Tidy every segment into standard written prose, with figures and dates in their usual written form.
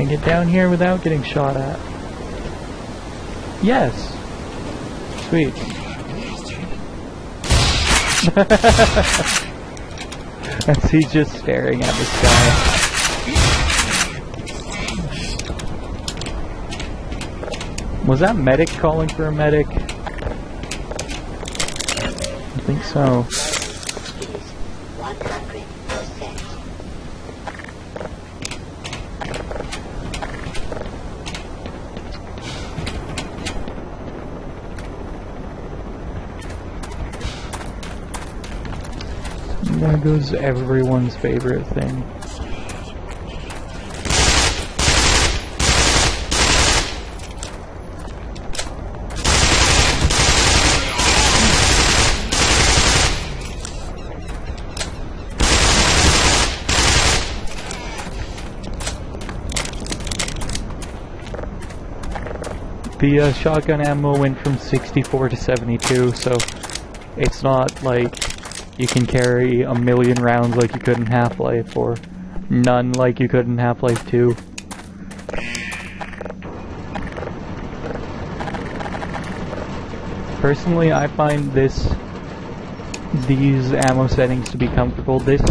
I get down here without getting shot at? Yes! Sweet. As he's just staring at the sky. Was that medic calling for a medic? I think so. There goes everyone's favorite thing. The shotgun ammo went from 64 to 72, so it's not like you can carry a million rounds like you could in Half-Life, or none like you could in Half-Life 2. Personally, I find these ammo settings to be comfortable. This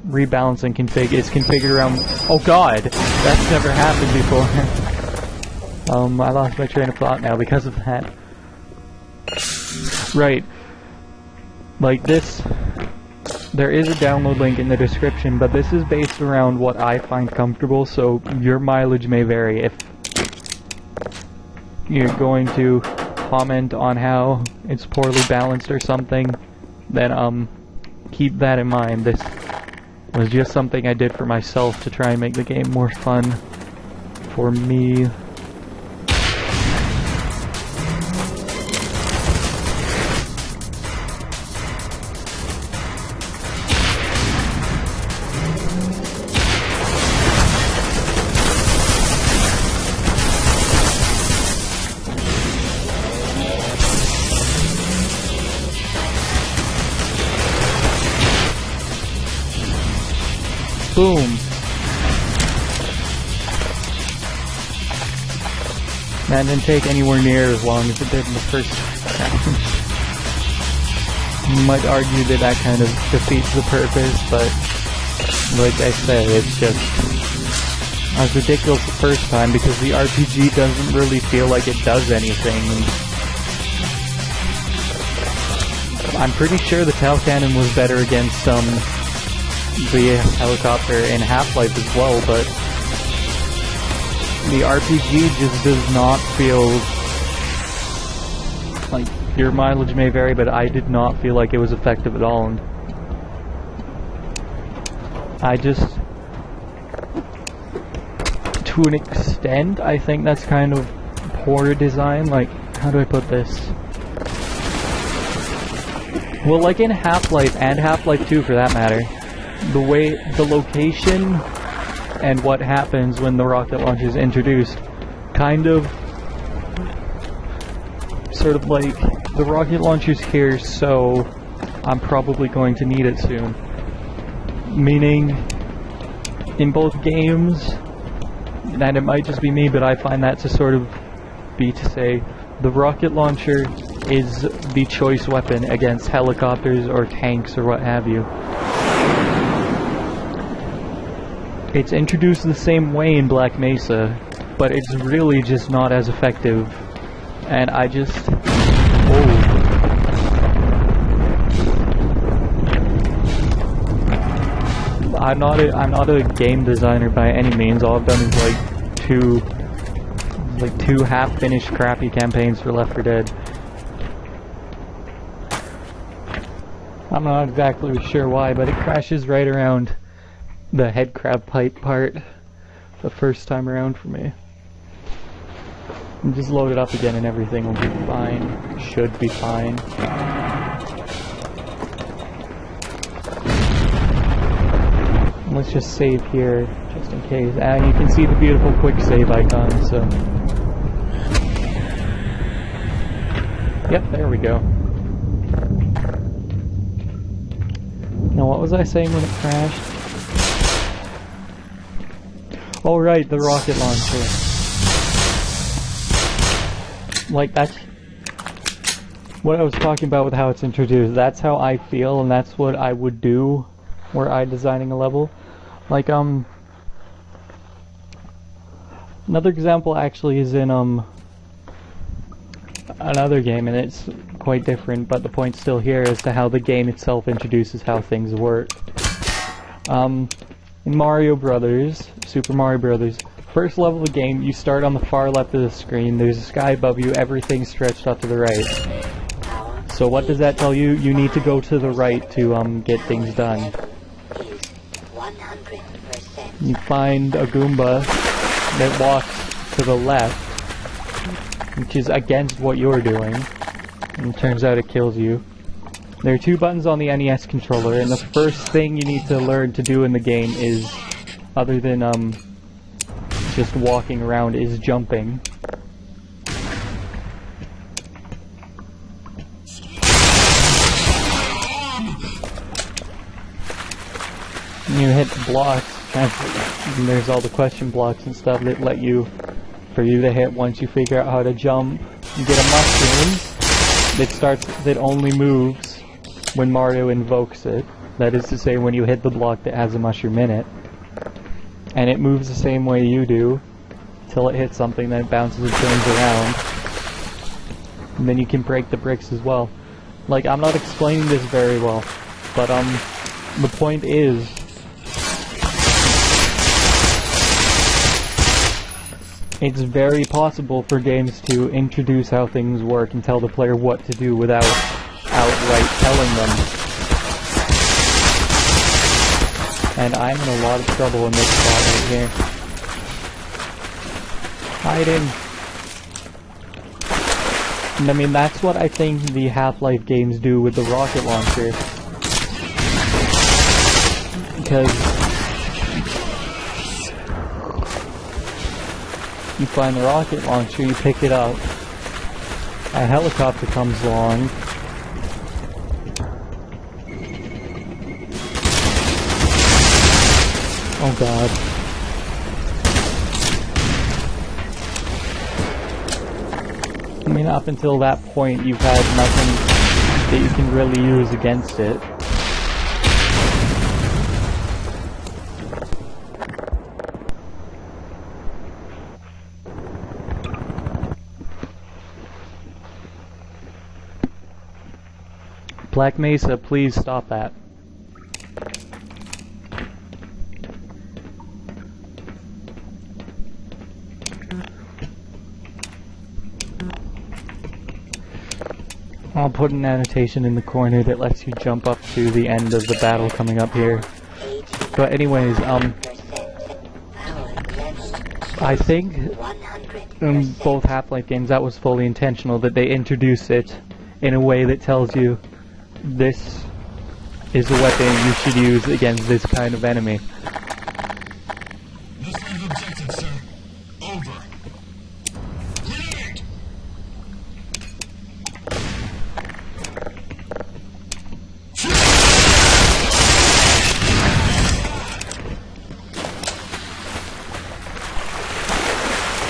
rebalancing config is configured around... Oh god! That's never happened before. I lost my train of thought now because of that. Right. Like this, there is a download link in the description, but this is based around what I find comfortable, so your mileage may vary. If you're going to comment on how it's poorly balanced or something, then keep that in mind. This was just something I did for myself to try and make the game more fun for me. Boom. That didn't take anywhere near as long as it did in the first round. You might argue that that kind of defeats the purpose, but like I said, it's just... I was ridiculous the first time because the RPG doesn't really feel like it does anything. I'm pretty sure the tail cannon was better against the helicopter in Half-Life as well, but the RPG just does not feel like... Your mileage may vary, but I did not feel like it was effective at all, and I just... To an extent, I think that's kind of poor design. Like, how do I put this? Well, like in Half-Life, and Half-Life 2 for that matter, the location and what happens when the rocket launcher is introduced kind of sort of like, the rocket launcher's here, so I'm probably going to need it soon. Meaning, in both games, and it might just be me, but I find that to sort of be to say, the rocket launcher is the choice weapon against helicopters or tanks or what have you. It's introduced the same way in Black Mesa, but it's really just not as effective. And I just... Oh. I'm not a game designer by any means. All I've done is like two half-finished crappy campaigns for Left 4 Dead. I'm not exactly sure why, but it crashes right around the head crab pipe part the first time around for me. And just load it up again and everything will be fine. Should be fine. Let's just save here, just in case. And you can see the beautiful quick save icon, so... Yep, there we go. Now what was I saying when it crashed? Oh right, the rocket launcher. Like, that's what I was talking about with how it's introduced. That's how I feel, and that's what I would do were I designing a level. Like, another example actually is in, another game, and it's quite different, but the point's still here as to how the game itself introduces how things work. In Mario Brothers, Super Mario Brothers, first level of the game, you start on the far left of the screen, there's a sky above you, everything's stretched up to the right. So what does that tell you? You need to go to the right to get things done. You find a Goomba that walks to the left, which is against what you're doing, and it turns out it kills you. There are two buttons on the NES controller, and the first thing you need to learn to do in the game is, other than just walking around, is jumping. You hit the blocks, and there's all the question blocks and stuff that let you, for you to hit once you figure out how to jump. You get a mushroom that only moves when Mario invokes it. That is to say, when you hit the block that has a mushroom in it. And it moves the same way you do, till it hits something, then it bounces and turns around. And then you can break the bricks as well. Like, I'm not explaining this very well, but the point is, it's very possible for games to introduce how things work and tell the player what to do without outright telling them. And I'm in a lot of trouble in this spot right here. Hiding. And I mean, that's what I think the Half-Life games do with the rocket launcher. Because you find the rocket launcher, you pick it up, a helicopter comes along, oh god. I mean, up until that point, you've had nothing that you can really use against it. Black Mesa, please stop that. I'll put an annotation in the corner that lets you jump up to the end of the battle coming up here. But anyways, I think in both Half-Life games that was fully intentional, that they introduce it in a way that tells you this is a weapon you should use against this kind of enemy. Missile objective, sir. Over. Grenade!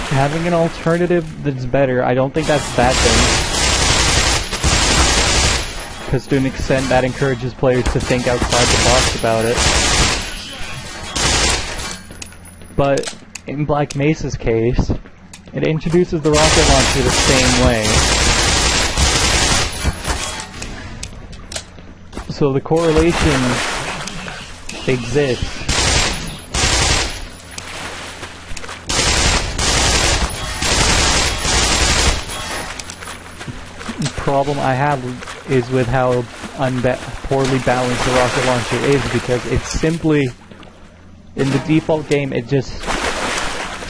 Having an alternative that's better, I don't think that's a bad thing. Because to an extent that encourages players to think outside the box about it. But in Black Mesa's case, it introduces the rocket launcher the same way. So the correlation exists. The problem I have is with how poorly balanced the rocket launcher is, because it's simply, in the default game, it just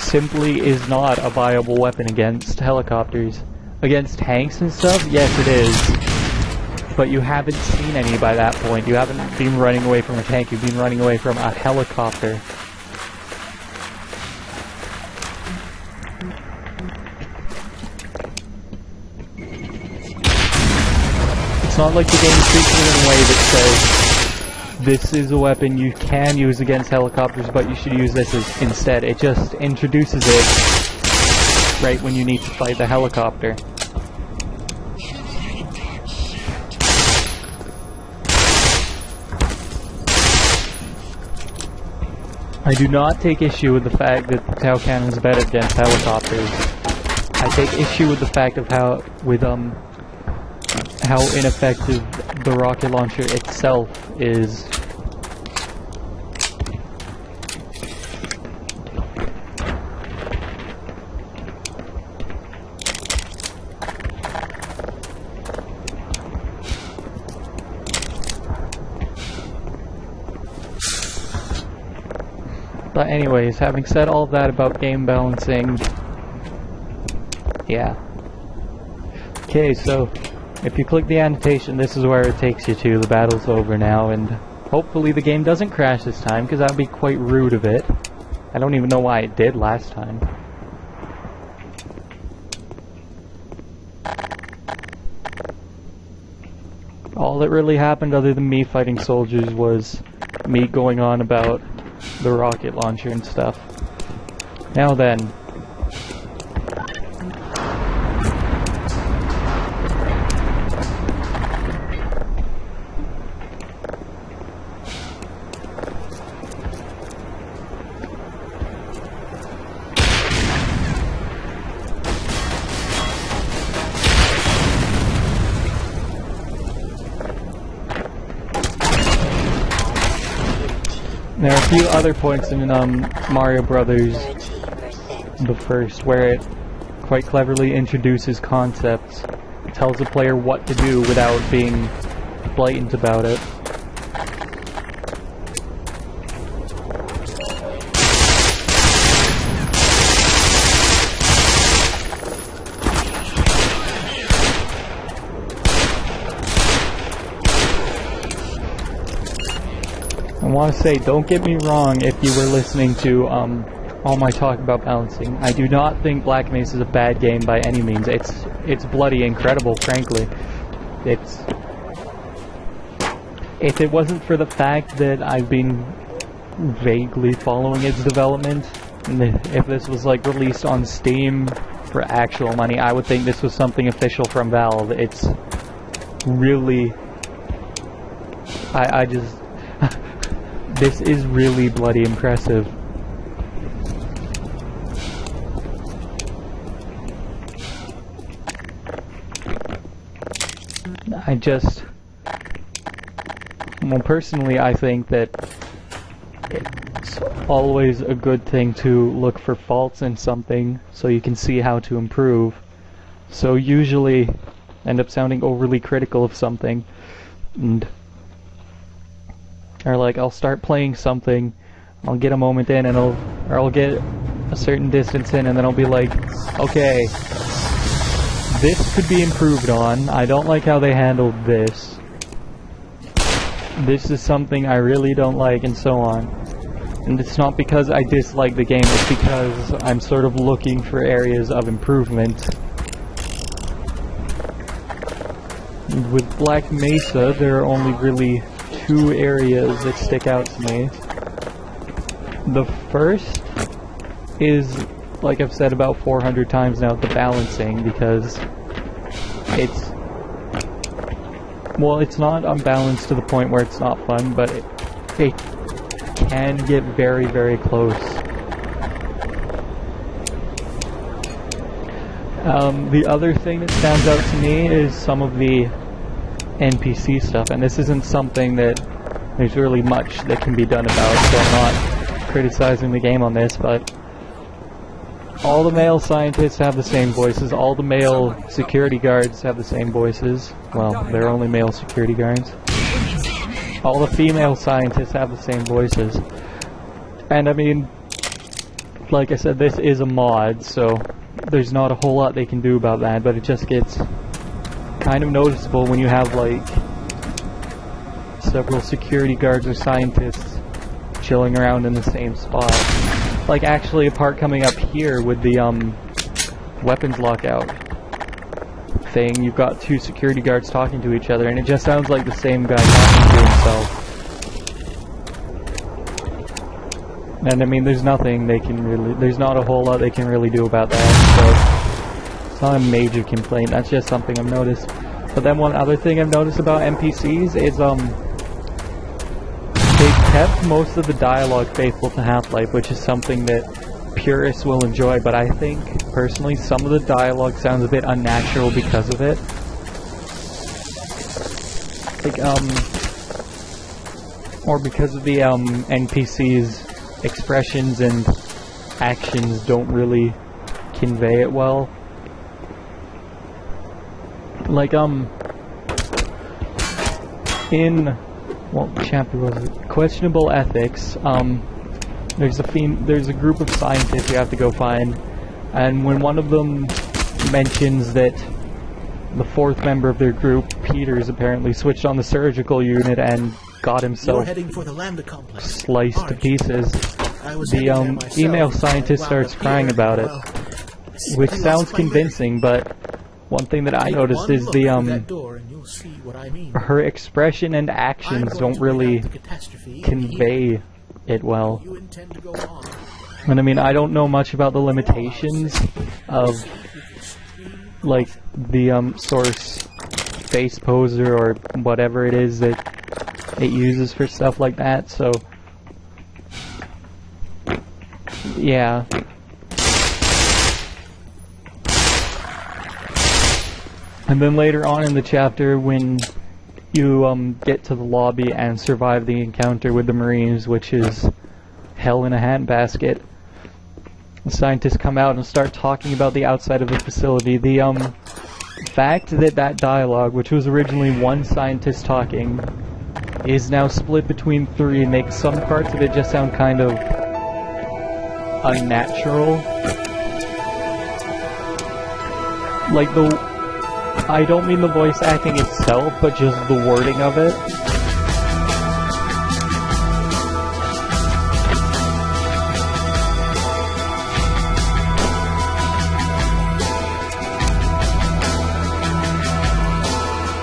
simply is not a viable weapon against helicopters. Against tanks and stuff, yes it is, but you haven't seen any by that point. You haven't been running away from a tank, you've been running away from a helicopter. It's not like the game treats it in a way that says this is a weapon you can use against helicopters, but you should use this instead. It just introduces it right when you need to fight the helicopter. I do not take issue with the fact that the Tau Cannon is better against helicopters. I take issue with the fact of how ineffective the rocket launcher itself is. But anyways, having said all that about game balancing, yeah. Okay, so if you click the annotation, this is where it takes you to. The battle's over now, and hopefully the game doesn't crash this time, because that would be quite rude of it. I don't even know why it did last time. All that really happened other than me fighting soldiers was me going on about the rocket launcher and stuff. Now then. There are a few other points in Mario Brothers, the first, where it quite cleverly introduces concepts, tells the player what to do without being blatant about it. I want to say, don't get me wrong if you were listening to all my talk about balancing. I do not think Black Mesa is a bad game by any means. It's bloody incredible, frankly. If it wasn't for the fact that I've been vaguely following its development, and if this was like released on Steam for actual money, I would think this was something official from Valve. It's really... I just... This is really bloody impressive. Well, personally, I think that it's always a good thing to look for faults in something so you can see how to improve. So usually end up sounding overly critical of something, or like I'll start playing something, I'll get a moment in, and I'll get a certain distance in, and then I'll be like, okay, this could be improved on. I don't like how they handled this. This is something I really don't like, and so on. And it's not because I dislike the game, it's because I'm sort of looking for areas of improvement. With Black Mesa, there are only really two areas that stick out to me. The first is, like I've said about 400 times now, the balancing, because it's not unbalanced to the point where it's not fun, but it can get very, very close. The other thing that stands out to me is some of the NPC stuff, and this isn't something that there's really much that can be done about, so I'm not criticizing the game on this, but all the male scientists have the same voices, all the male security guards have the same voices. Well, they're only male security guards. All the female scientists have the same voices. And I mean, like I said, this is a mod, so there's not a whole lot they can do about that, but it just gets kind of noticeable when you have like several security guards or scientists chilling around in the same spot. Like actually a part coming up here with the weapons lockout thing, you've got two security guards talking to each other, and it just sounds like the same guy talking to himself. And I mean, there's nothing they can really, there's not a whole lot they can really do about that, so it's not a major complaint, that's just something I've noticed. But then one other thing I've noticed about NPCs is, they've kept most of the dialogue faithful to Half-Life, which is something that purists will enjoy, but I think, personally, some of the dialogue sounds a bit unnatural because of it. Like, or because of the, NPCs' expressions and actions don't really convey it well. Like, in, what chapter was it? Questionable Ethics, there's a group of scientists you have to go find, and when one of them mentions that the fourth member of their group, Peters, apparently switched on the surgical unit and got himself sliced to pieces, the female scientist starts crying about it, which sounds convincing, but one thing that I noticed is the her expression and actions don't really convey it well. And I mean, I don't know much about the limitations of, like, the source face poser or whatever it is that it uses for stuff like that, so yeah. And then later on in the chapter, when you get to the lobby and survive the encounter with the Marines, which is hell in a handbasket, the scientists come out and start talking about the outside of the facility. The fact that that dialogue, which was originally one scientist talking, is now split between three makes some parts of it just sound kind of unnatural. Like, I don't mean the voice acting itself, but just the wording of it.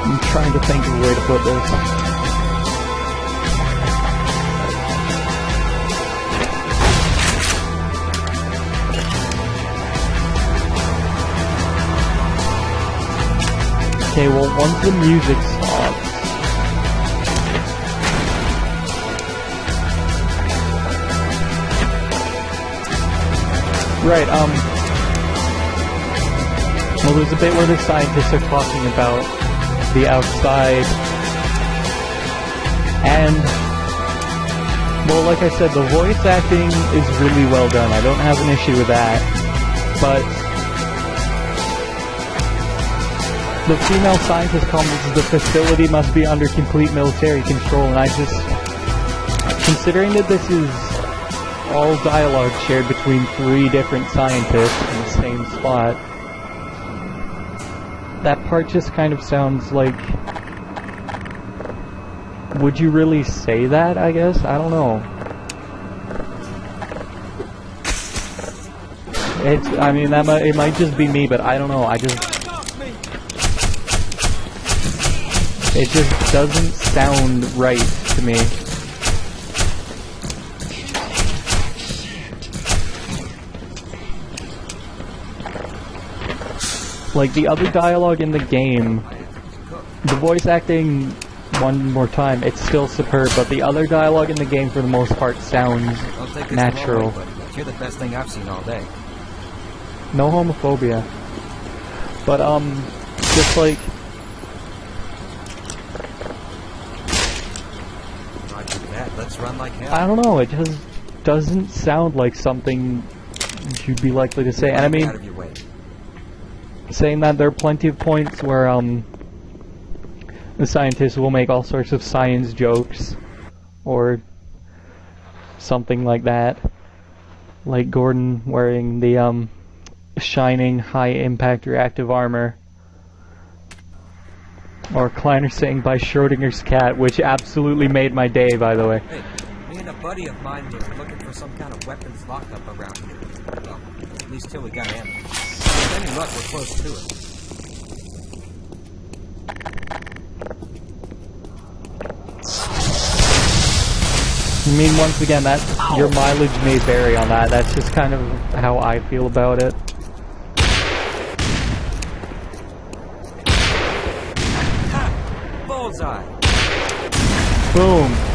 I'm trying to think of a way to put this. Okay, well, once the music stops, right, well, there's a bit where the scientists are talking about the outside, and, well, like I said, the voice acting is really well done. I don't have an issue with that, but the female scientist comments the facility must be under complete military control, and I just, considering that this is all dialogue shared between three different scientists in the same spot, that part just kind of sounds like, would you really say that, I guess? I don't know. I mean, it might just be me, but I don't know, it just doesn't sound right to me. Like, the other dialogue in the game, the voice acting, one more time, it's still superb, but the other dialogue in the game, for the most part, sounds natural. You're the best thing I've seen all day. No homophobia. But, just like, Let's run like hell. I don't know, it just doesn't sound like something you'd be likely to say. And I mean, saying that, there are plenty of points where the scientists will make all sorts of science jokes or something like that, like Gordon wearing the shining high impact reactive armor, or Kleiner saying by Schrodinger's cat, which absolutely made my day, by the way. Hey, me and a buddy of mine were looking for some kind of weapons lockup around here. Well, at least till we got ammo. With any luck, we're close to it. I mean, once again, that your mileage may vary on that. That's just kind of how I feel about it. Ha! Bullseye! Boom.